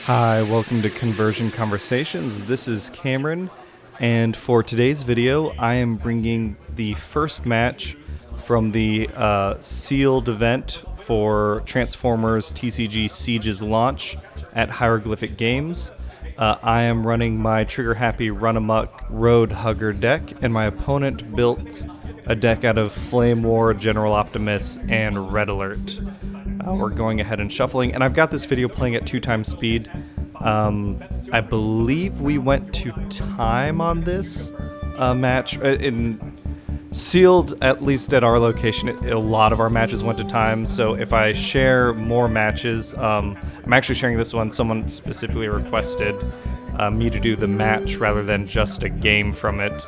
Hi, welcome to Conversion Conversations. This is Cameron, and for today's video, I am bringing the first match from the sealed event for Transformers TCG Siege's launch at Hieroglyphic Games. I am running my Triggerhappy Runamuck Roadhugger deck, and my opponent built a deck out of Flamewar, General Optimus, and Red Alert. We're going ahead and shuffling, and I've got this video playing at 2x speed. I believe we went to time on this match. In Sealed, at least at our location, a lot of our matches went to time, so if I share more matches, I'm actually sharing this one. Someone specifically requested me to do the match rather than just a game from it.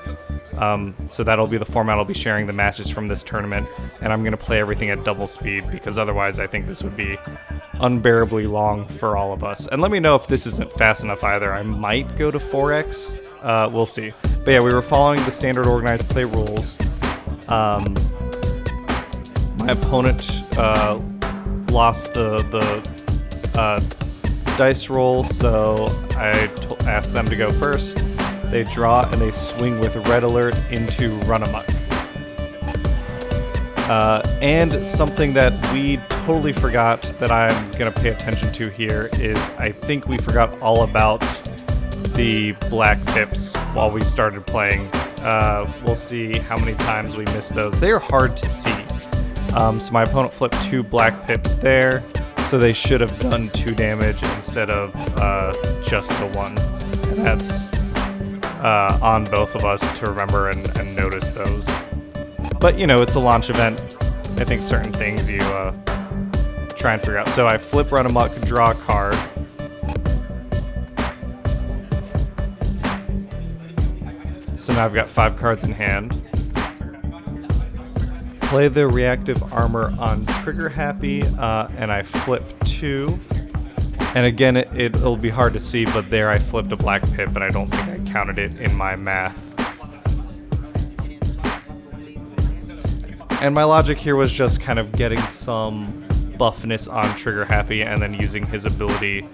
So that'll be the format. I'll be sharing the matches from this tournament, and I'm going to play everything at double speed because otherwise I think this would be unbearably long for all of us. And let me know if this isn't fast enough either. I might go to 4x. We'll see. But yeah, we were following the standard organized play rules. My opponent lost the dice roll, so I asked them to go first. They draw and they swing with Red Alert into Runamuck. And something that we totally forgot that I'm going to pay attention to here is I think we forgot all about the black pips while we started playing. We'll see how many times we missed those. They are hard to see. So my opponent flipped 2 black pips there, so they should have done 2 damage instead of just the 1. And that's on both of us to remember and notice those. But, you know, it's a launch event. I think certain things you try and figure out. So I flip Runamuck, draw a card. So now I've got 5 cards in hand. Play the reactive armor on Triggerhappy, and I flip 2. And again, it'll be hard to see, but there I flipped a black pip, and I don't think I counted it in my math. And my logic here was just kind of getting some buffness on Triggerhappy and then using his ability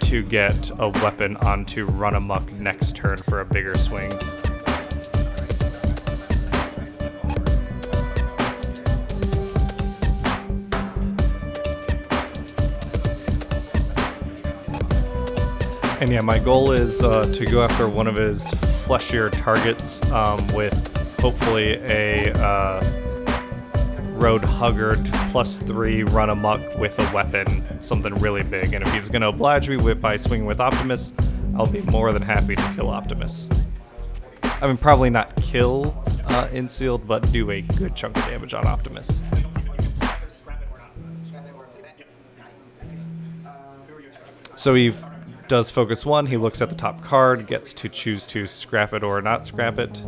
to get a weapon onto Runamuck next turn for a bigger swing. And yeah, my goal is to go after one of his fleshier targets with hopefully a Roadhugger +3 Runamuck with a weapon, something really big. And if he's going to oblige me by swinging with Optimus, I'll be more than happy to kill Optimus. I mean, probably not kill in Sealed, but do a good chunk of damage on Optimus. So he does focus 1, he looks at the top card, gets to choose to scrap it or not scrap it,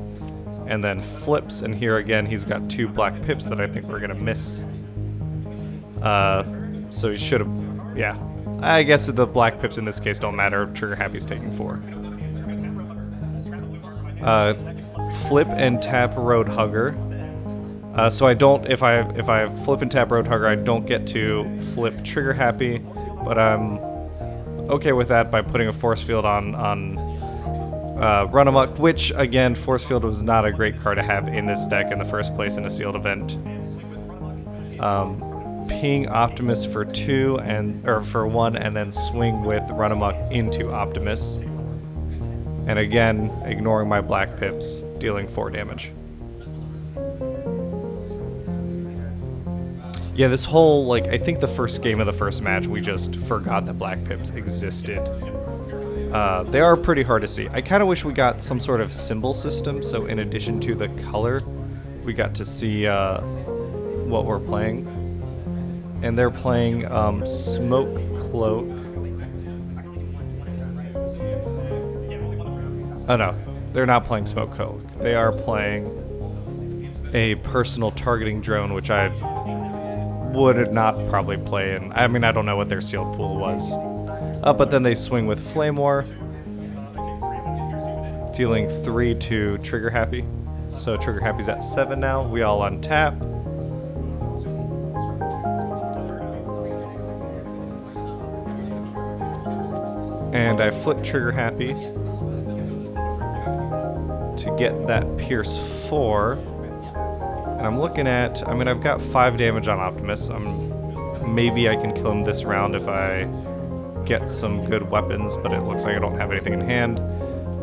and then flips, and here again he's got 2 black pips that I think we're going to miss. So he should have, yeah. I guess the black pips in this case don't matter, Triggerhappy's taking 4. Flip and tap Roadhugger. So I don't, if I flip and tap Roadhugger, I don't get to flip Triggerhappy, but I'm okay with that by putting a force field on Runamuck, which again, force field was not a great card to have in this deck in the first place in a sealed event. Ping Optimus for 2 or for 1, and then swing with Runamuck into Optimus, and again ignoring my black pips, dealing 4 damage. Yeah, this whole, I think the first game of the first match, we just forgot that black pips existed. They are pretty hard to see. I kind of wish we got some sort of symbol system, so in addition to the color, we got to see what we're playing. And they're playing Smoke Cloak. Oh no, they're not playing Smoke Cloak. They are playing a personal targeting drone, which I would not probably play in. I mean, I don't know what their sealed pool was. But then they swing with Flamewar, dealing 3 to Triggerhappy. So Triggerhappy's at 7 now. We all untap. And I flip Triggerhappy to get that Pierce 4. And I'm looking at, I mean, I've got 5 damage on Optimus. Maybe I can kill him this round if I get some good weapons, but it looks like I don't have anything in hand.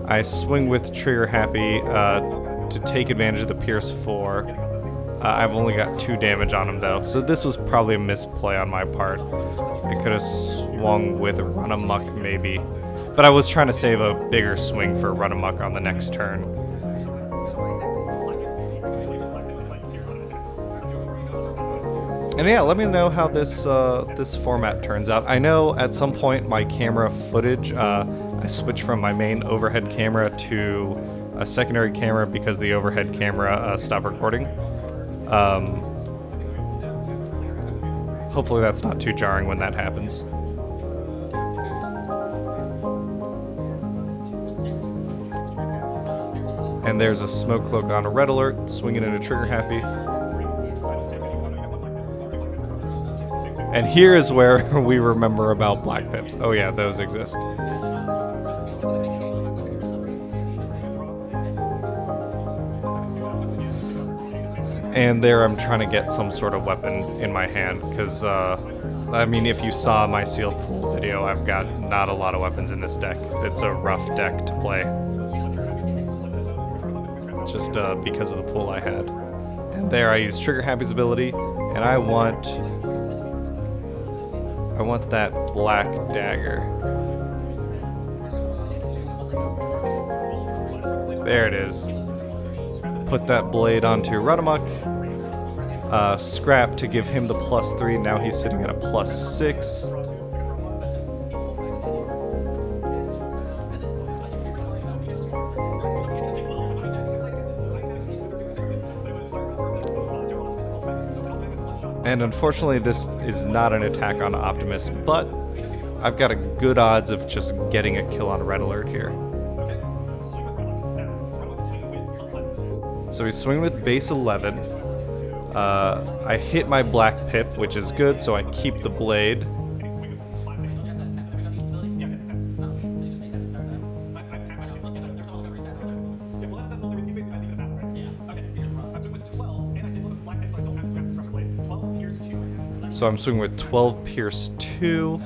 I swing with Triggerhappy to take advantage of the Pierce 4. I've only got 2 damage on him though, so this was probably a misplay on my part. I could have swung with Runamuck maybe, but I was trying to save a bigger swing for Runamuck on the next turn. And yeah, let me know how this this format turns out. I know at some point my camera footage, I switched from my main overhead camera to a secondary camera because the overhead camera stopped recording. Hopefully that's not too jarring when that happens. And there's a smoke cloak on a red alert, swinging into Triggerhappy. And here is where we remember about black pips. Oh yeah, those exist. And there I'm trying to get some sort of weapon in my hand, because, I mean, if you saw my sealed pool video, I've got not a lot of weapons in this deck. It's a rough deck to play. Just because of the pool I had. And there I use Triggerhappy's ability, and I want that black dagger. There it is. Put that blade onto Runamuck. Scrap to give him the +3. Now he's sitting at a +6. And unfortunately this is not an attack on Optimus, but I've got a good odds of just getting a kill on Red Alert here. So we swing with base 11. I hit my black pip, which is good, so I keep the blade. So I'm swinging with 12 Pierce 2.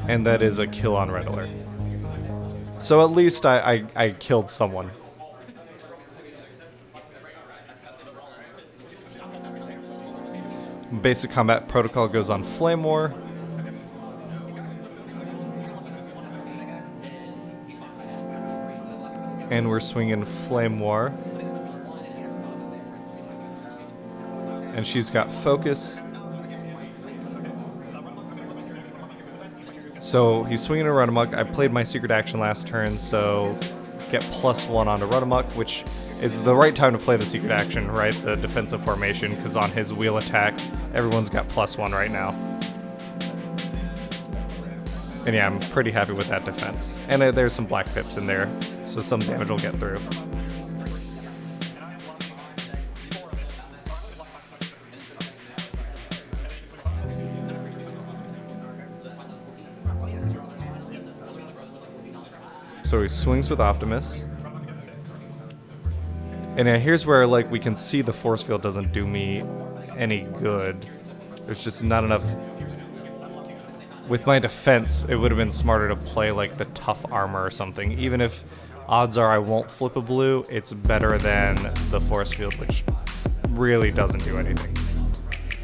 And that is a kill on Red Alert. So at least I killed someone. Basic combat protocol goes on Flamewar. And we're swinging Flamewar. And she's got focus. So he's swinging a Runamuck. I played my secret action last turn, so get +1 onto Runamuck, which is the right time to play the secret action, right? The defensive formation, because on his wheel attack, everyone's got +1 right now. And yeah, I'm pretty happy with that defense. And there's some black pips in there, so some damage will get through. So he swings with Optimus. And here's where, like, we can see the force field doesn't do me any good. There's just not enough. With my defense, it would have been smarter to play, like, the tough armor or something. Even if odds are I won't flip a blue, it's better than the force field, which really doesn't do anything.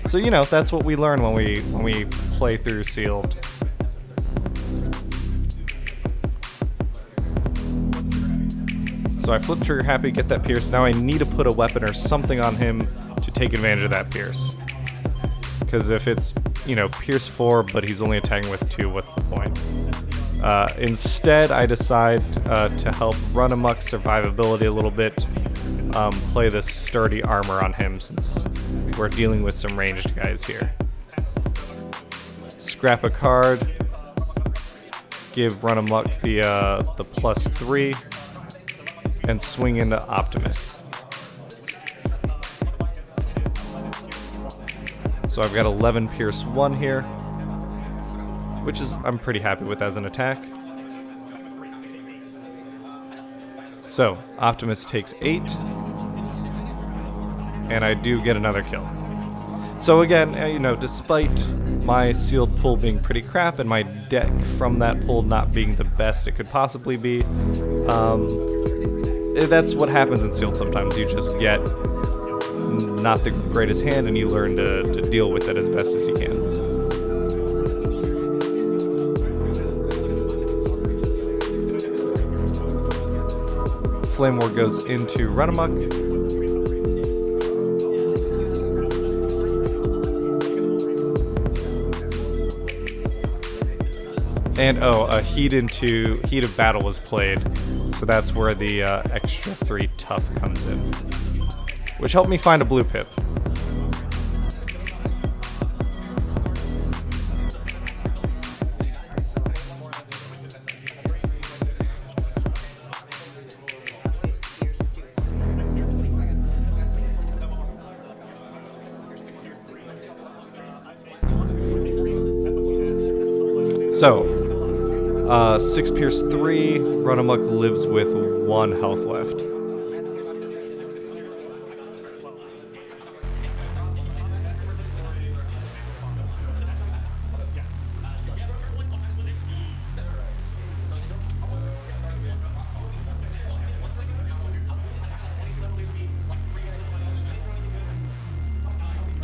So, you know, that's what we learn when we play through Sealed. So I flip Triggerhappy, get that Pierce. Now I need to put a weapon or something on him to take advantage of that Pierce. Because if it's, you know, Pierce 4, but he's only attacking with 2, what's the point? Instead, I decide to help Runamuck survivability a little bit, play this sturdy armor on him since we're dealing with some ranged guys here. Scrap a card, give Runamuck the +3, and swing into So So I've got 11 Pierce 1 here, which is I'm pretty happy with as an attack. So Optimus takes 8, and I do get another kill. So again, you know, despite my sealed pull being pretty crap and my deck from that pull not being the best it could possibly be, that's what happens in sealed sometimes. You just get not the greatest hand and you learn to deal with it as best as you can. Flamewar goes into Runamuck. And a Heat of Battle was played, so that's where the extra 3 tough comes in, which helped me find a blue pip. So, 6 Pierce 3, Runamuck lives with 1 health left.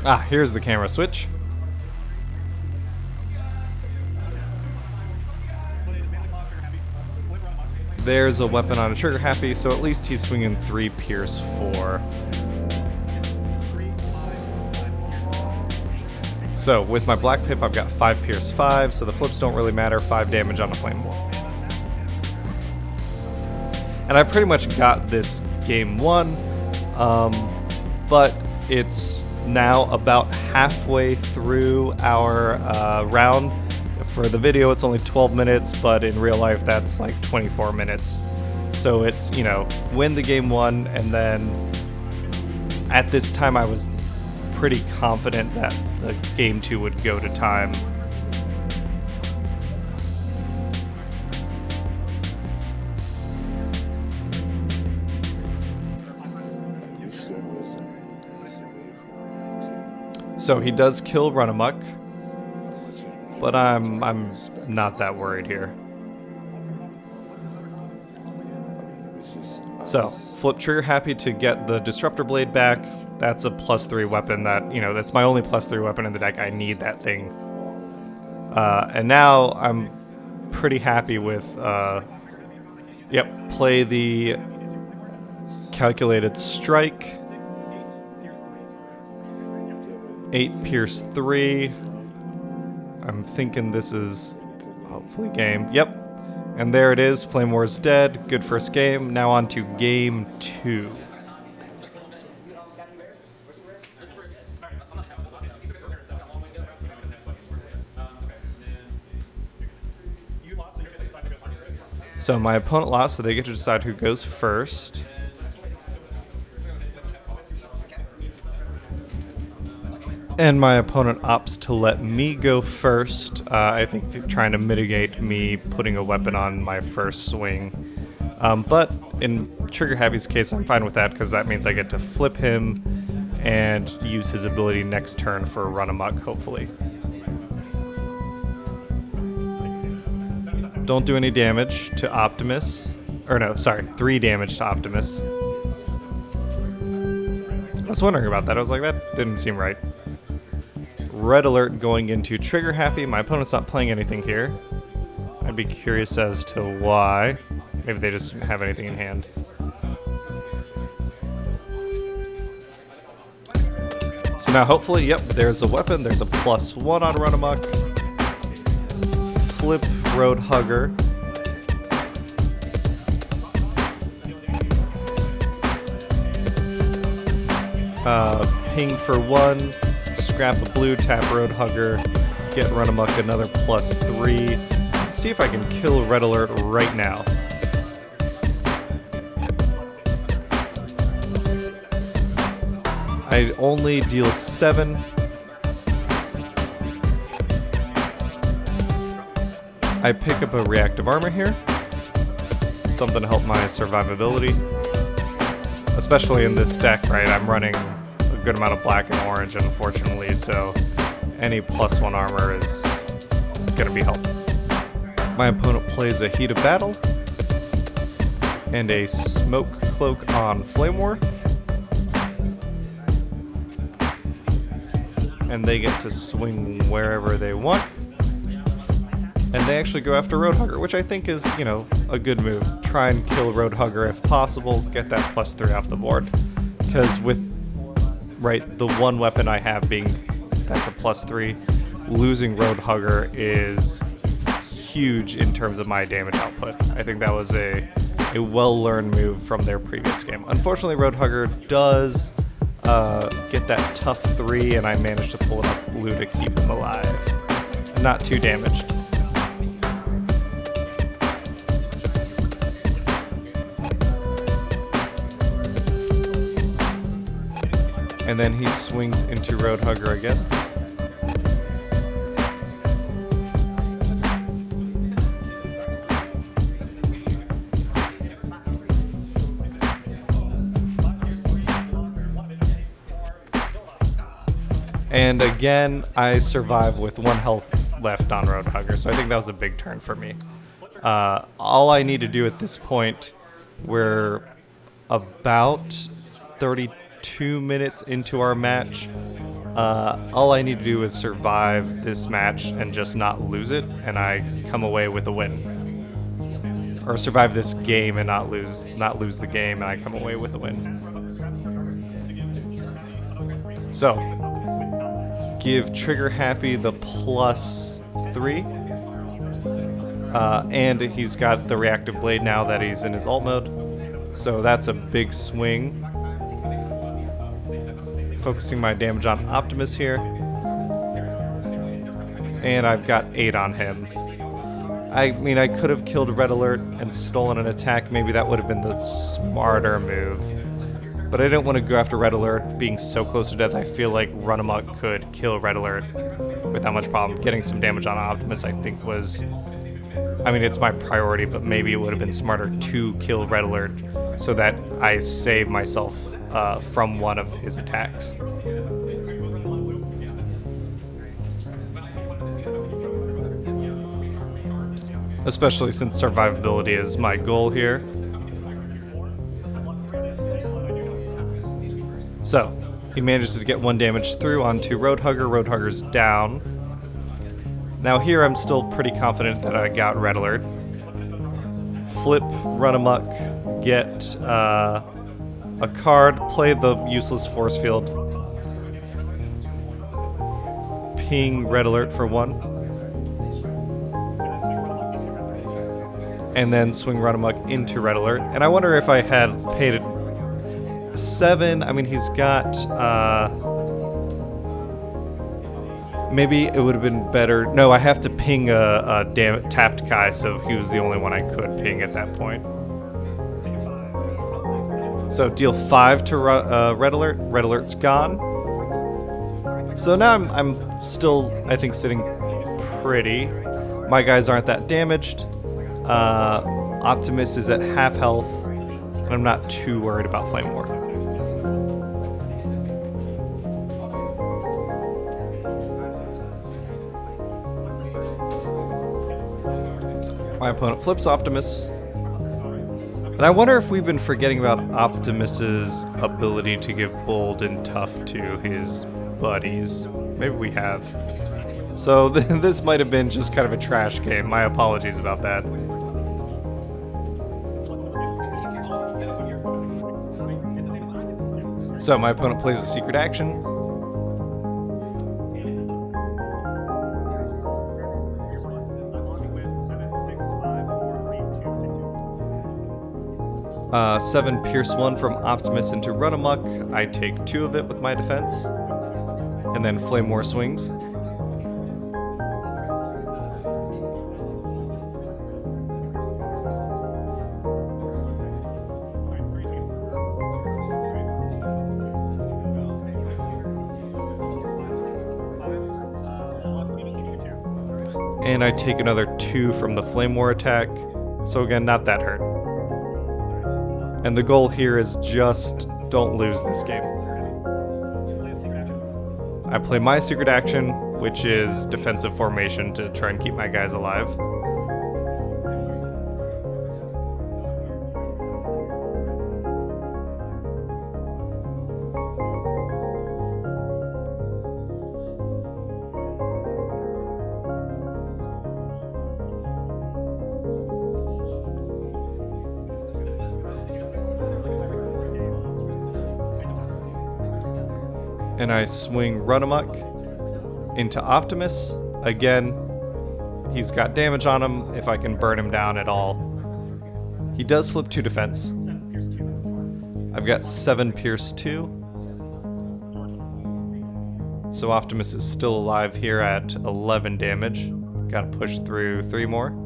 Ah, here's the camera switch. There's a weapon on a Triggerhappy, so at least he's swinging 3 Pierce 4. So with my black pip, I've got 5 Pierce 5, so the flips don't really matter. 5 damage on the Flamewar. And I pretty much got this game 1, but it's now about halfway through our round. For the video, it's only 12 minutes, but in real life, that's like 24 minutes. So it's, you know, win the game 1, and then at this time, I was pretty confident that the game 2 would go to time. So he does kill Runamuck, but I'm not that worried here. So flip Triggerhappy to get the Disruptor Blade back. That's a +3 weapon that, you know, that's my only +3 weapon in the deck. I need that thing. And now I'm pretty happy with, play the Calculated Strike. 8 Pierce 3. I'm thinking this is hopefully game. Yep. And there it is. Flamewar's dead. Good first game. Now on to game 2. So my opponent lost, so they get to decide who goes first. And my opponent opts to let me go first. I think trying to mitigate me putting a weapon on my first swing. But in Triggerhappy's case, I'm fine with that because that means I get to flip him and use his ability next turn for Runamuck, hopefully. Don't do any damage to Optimus. Or no, sorry, 3 damage to Optimus. I was wondering about that. I was like, that didn't seem right. Red alert going into Triggerhappy. My opponent's not playing anything here. I'd be curious as to why. Maybe they just didn't have anything in hand. So now hopefully, yep, there's a weapon. There's a +1 on Runamuck. Flip Roadhugger. Ping for 1. Scrap a blue, tap Roadhugger, get Runamuck another +3. Let's see if I can kill Red Alert right now. I only deal 7. I pick up a reactive armor here, something to help my survivability, especially in this deck, right? I'm running a good amount of black and orange, unfortunately, so any +1 armor is going to be helpful. My opponent plays a Heat of Battle and a Smoke Cloak on Flamewar, and they get to swing wherever they want. And they actually go after Roadhugger, which I think is, you know, a good move. Try and kill Roadhugger if possible, get that +3 off the board. Because with, right, the one weapon I have being, that's a +3, losing Roadhugger is huge in terms of my damage output. I think that was a well-learned move from their previous game. Unfortunately, Roadhugger does get that tough 3, and I managed to pull enough blue to keep him alive. Not too damaged. And then he swings into Roadhugger again. And again, I survive with 1 health left on Roadhugger, so I think that was a big turn for me. All I need to do at this point, we're about 32 minutes into our match. All I need to do is survive this match and just not lose it, and I come away with a win. Or survive this game and not lose the game, and I come away with a win. So, give Triggerhappy the +3. And he's got the reactive blade now that he's in his alt mode. So that's a big swing. Focusing my damage on Optimus here. And I've got 8 on him. I mean, I could have killed Red Alert and stolen an attack. Maybe that would have been the smarter move. But I didn't want to go after Red Alert being so close to death. I feel like Runamuck could kill Red Alert without much problem. Getting some damage on Optimus, I think, was... I mean, it's my priority, but maybe it would have been smarter to kill Red Alert so that I save myself from one of his attacks. Especially since survivability is my goal here. So, he manages to get 1 damage through onto Roadhugger. Roadhugger's down. Now here I'm still pretty confident that I got Red Alert. Flip, Runamuck, get a card, play the useless force field. Ping Red Alert for 1. And then swing Runamuck into Red Alert. And I wonder if I had paid it 7, I mean, he's got, maybe it would have been better. No, I have to ping a tapped Kai, so he was the only one I could ping at that point. So deal 5 to Red Alert. Red Alert's gone. So now I'm still, I think, sitting pretty. My guys aren't that damaged. Optimus is at half health, and I'm not too worried about Flamewar. My opponent flips Optimus. And I wonder if we've been forgetting about Optimus's ability to give bold and tough to his buddies. Maybe we have. So this might have been just kind of a trash game. My apologies about that. So my opponent plays a secret action. 7 Pierce 1 from Optimus into Runamuck. I take 2 of it with my defense. And then Flamewar swings. And I take another 2 from the Flamewar attack. So again, not that hurt. And the goal here is just don't lose this game. I play my secret action, which is defensive formation to try and keep my guys alive. And I swing Runamuck into Optimus. Again, he's got damage on him if I can burn him down at all. He does flip 2 defense. I've got 7 Pierce 2. So Optimus is still alive here at 11 damage. Gotta push through 3 more.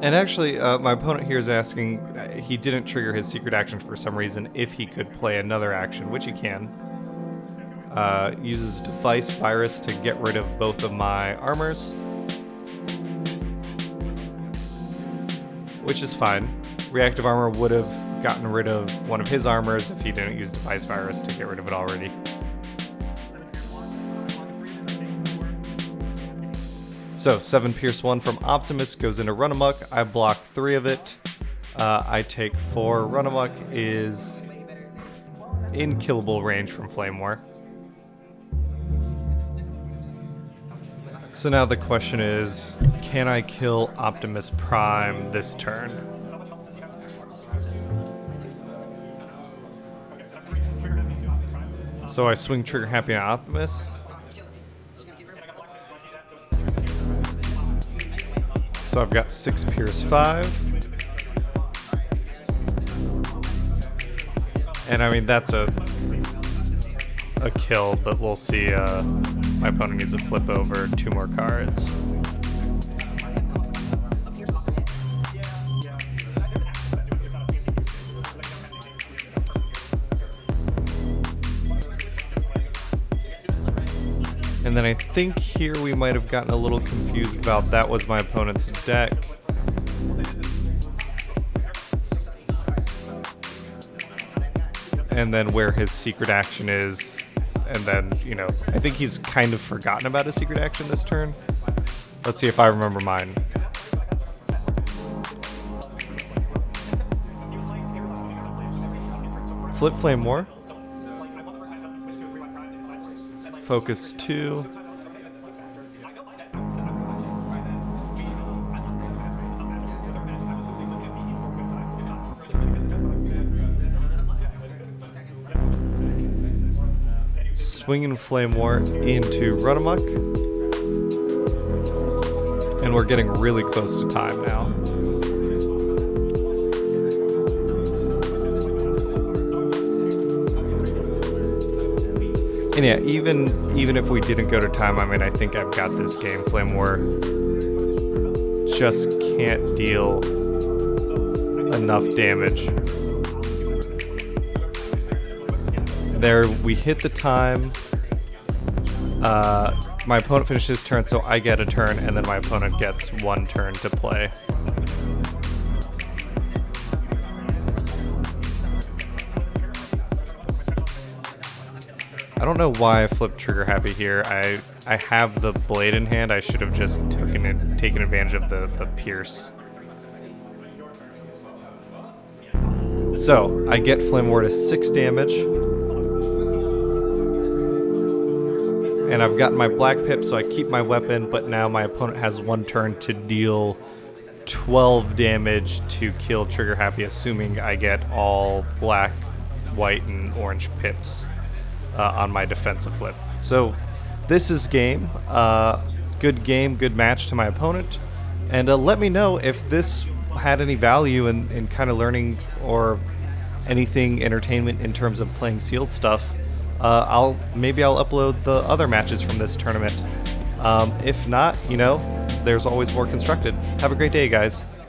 And actually, my opponent here is asking, he didn't trigger his secret action for some reason, if he could play another action, which he can. Uses Device Virus to get rid of both of my armors. Which is fine. Reactive Armor would have gotten rid of one of his armors if he didn't use Device Virus to get rid of it already. So 7 Pierce 1 from Optimus goes into Runamuck. I block 3 of it. I take 4. Runamuck is in killable range from Flamewar. So now the question is, can I kill Optimus Prime this turn? So I swing Triggerhappy on Optimus. So I've got 6 Pierce 5. And I mean, that's a kill, but we'll see. My opponent needs to flip over 2 more cards. And then I think here we might have gotten a little confused about that was my opponent's deck. And then where his secret action is. And then, you know, I think he's kind of forgotten about his secret action this turn. Let's see if I remember mine. Flip Flamewar. Focus 2. Swinging Flamewar into Runamuck. And we're getting really close to time now. And yeah, even if we didn't go to time, I mean, I think I've got this game. Flamewar just can't deal enough damage. There, we hit the time. My opponent finishes his turn, so I get a turn, and then my opponent gets 1 turn to play. I don't know why I flipped Triggerhappy here. I have the blade in hand. I should have just taken advantage of the pierce. So I get Flamewar to 6 damage. And I've gotten my black pip, so I keep my weapon, but now my opponent has 1 turn to deal 12 damage to kill Triggerhappy, assuming I get all black, white, and orange pips on my defensive flip. So this is game. Gonna good game, good match to my opponent. And let me know if this had any value in kind of learning or anything entertainment in terms of playing sealed stuff. Maybe I'll upload the other matches from this tournament. If not, you know, there's always more constructed. Have a great day, guys.